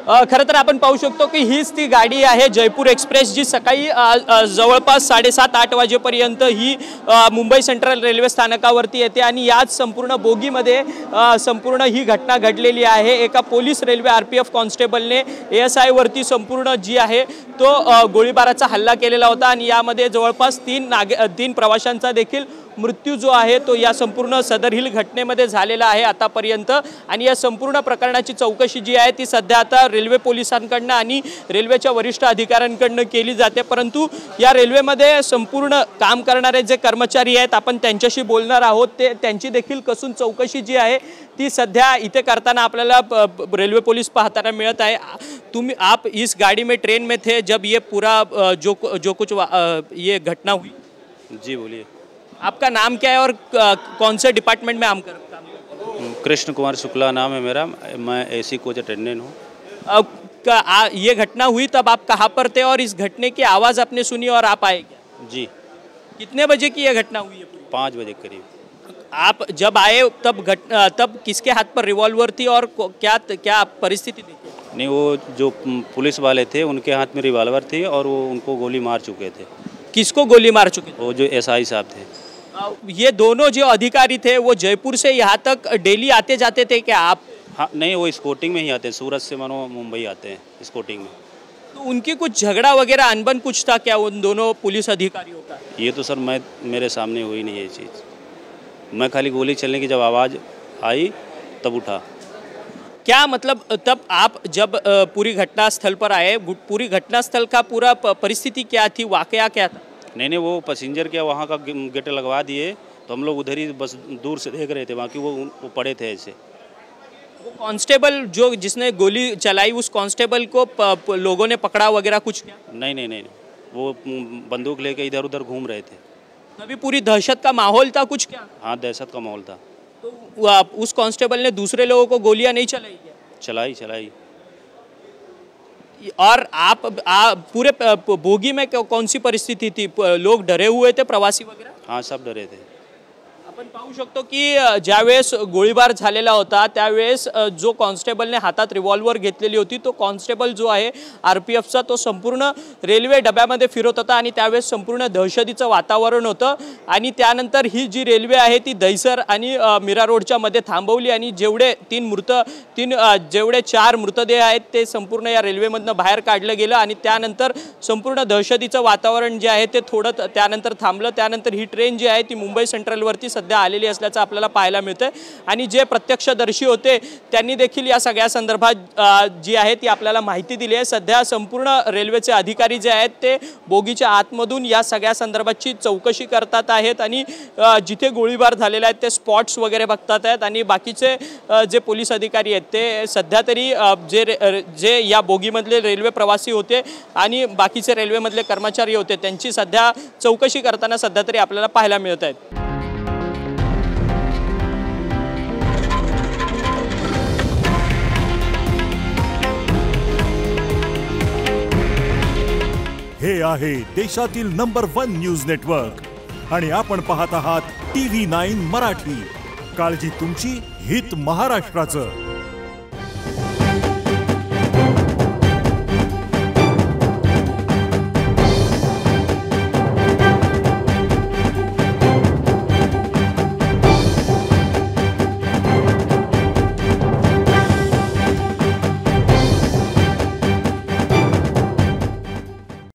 खरं तर आपण पाहू शकतो की हीच ती गाडी आहे जयपूर एक्सप्रेस, जी सकाळी जवळपास 7:30-8 वाजेपर्यंत ही मुंबई सेंट्रल रेल्वे स्थानकावरती येते आणि याच संपूर्ण बोगीमध्ये संपूर्ण ही घटना घडलेली आहे। एका पोलीस रेल्वे RPF कॉन्स्टेबलने ASI वरती संपूर्ण जी आहे तो गोळीबाराचा हल्ला केलेला होता आणि यामध्ये जवळपास 3 प्रवाशांचा देखील मृत्यू जो आहे तो या संपूर्ण सदरील घटनेमध्ये झालेला आहे आतापर्यंत। आणि या संपूर्ण प्रकरणाची चौकशी जी आहे ती सध्या आता रेल्वे पोलिसांकडून आणि रेल्वेच्या वरिष्ठ अधिकाऱ्यांकडून केली जाते, परंतु या रेल्वेमध्ये संपूर्ण काम करणारे जे कर्मचारी आहेत आपण त्यांच्याशी बोलणार आहोत। त्यांची देखील कसून चौकशी जी आहे ती सध्या इथे करताना आपल्याला रेल्वे पोलीस पाहताना मिळत आहे। आप इस गाड़ी में ट्रेन में थे जब ये पूरा जो कुछ ये घटना हुई? जी बोलिए। आपका नाम क्या है और कौन से डिपार्टमेंट में काम करते हैं? कृष्ण कुमार शुक्ला नाम है मेरा, मैं AC कोच अटेंडेंट हूँ। ये घटना हुई तब आप कहाँ पर थे और इस घटने की आवाज़ आपने सुनी और आप आए क्या? जी। कितने बजे की यह घटना हुई है? 5 बजे करीब। आप जब आए तब किसके हाथ पर रिवॉल्वर थी और क्या परिस्थिति थी? नहीं, वो जो पुलिस वाले थे उनके हाथ में रिवॉल्वर थी और वो उनको गोली मार चुके थे। किसको गोली मार चुके थे? वो जो SI साहब थे। ये दोनों जो अधिकारी थे वो जयपुर से यहाँ तक डेली आते जाते थे क्या आप? हाँ, नहीं, वो स्कूटिंग में ही आते हैं, सूरत से मानो मुंबई आते हैं स्कूटिंग में। तो उनकी कुछ झगड़ा वगैरह अनबन कुछ था क्या उन दोनों पुलिस अधिकारियों का? ये तो सर मेरे सामने हुई नहीं ये चीज़। मैं खाली गोली चलने की जब आवाज़ आई तब उठा। क्या मतलब तब आप जब पूरी घटनास्थल पर आए, पूरी घटनास्थल का पूरा परिस्थिति क्या थी, वाकया क्या था? नहीं, वो पैसेंजर क्या वहाँ का गेट लगवा दिए तो हम लोग उधर ही बस दूर से देख रहे थे, बाकी वो पड़े थे ऐसे। वो कांस्टेबल जिसने गोली चलाई उस कांस्टेबल को लोगों ने पकड़ा वगैरह कुछ किया? नहीं, वो बंदूक लेके इधर उधर घूम रहे थे। अभी पूरी दहशत का माहौल था कुछ क्या? हाँ, दहशत का माहौल था। तो उस कांस्टेबल ने दूसरे लोगों को गोलियां नहीं चलाई क्या? चलाई। और आप पूरे बोगी में कौन सी परिस्थिति थी? लोग डरे हुए थे, प्रवासी वगैरह? हाँ, सब डरे थे। आपण पाहू शकतो की ज्यावेळेस गोळीबार झालेला होता त्यावेळेस जो कॉन्स्टेबलने हातात रिव्हॉल्वर घेतलेली होती तो कॉन्स्टेबल जो आहे RPFचा तो संपूर्ण रेल्वे डब्यामध्ये फिरत होता आणि त्यावेळेस संपूर्ण दहशतीचं वातावरण होतं। आणि त्यानंतर ही जी रेल्वे आहे ती दहिसर आणि मीरा रोडच्या मध्ये थांबवली आणि जेवढे 4 मृतदेह आहेत ते संपूर्ण या रेल्वेमधनं बाहेर काढलं गेलं आणि त्यानंतर संपूर्ण दहशतीचं वातावरण जे आहे ते थोडं त्यानंतर थांबलं। त्यानंतर ही ट्रेन जी आहे ती मुंबई सेंट्रलवरती सध्या आलेली असल्याचं आपल्याला पाहायला मिळतंय आणि जे प्रत्यक्षदर्शी होते त्यांनी देखील या सगळ्या संदर्भात जी आहे ती आपल्याला माहिती दिली आहे। सध्या संपूर्ण रेल्वेचे अधिकारी जे आहेत ते बोगीच्या आतमधून या सगळ्या संदर्भाची चौकशी करतात आहेत आणि जिथे गोळीबार झालेला आहे ते स्पॉट्स वगैरे बघतात आहेत आणि बाकीचे जे पोलीस अधिकारी आहेत ते सध्या तरी जे या बोगीमधले रेल्वे प्रवासी होते आणि बाकीचे रेल्वेमधले कर्मचारी होते त्यांची सध्या चौकशी करताना सध्या तरी आपल्याला पाहायला मिळत आहेत। हे आहे देशातील नंबर 1 न्यूज नेटवर्क आणि आपण पाहत आहात TV9 मराठी। काळजी तुमची, हित महाराष्ट्राचं।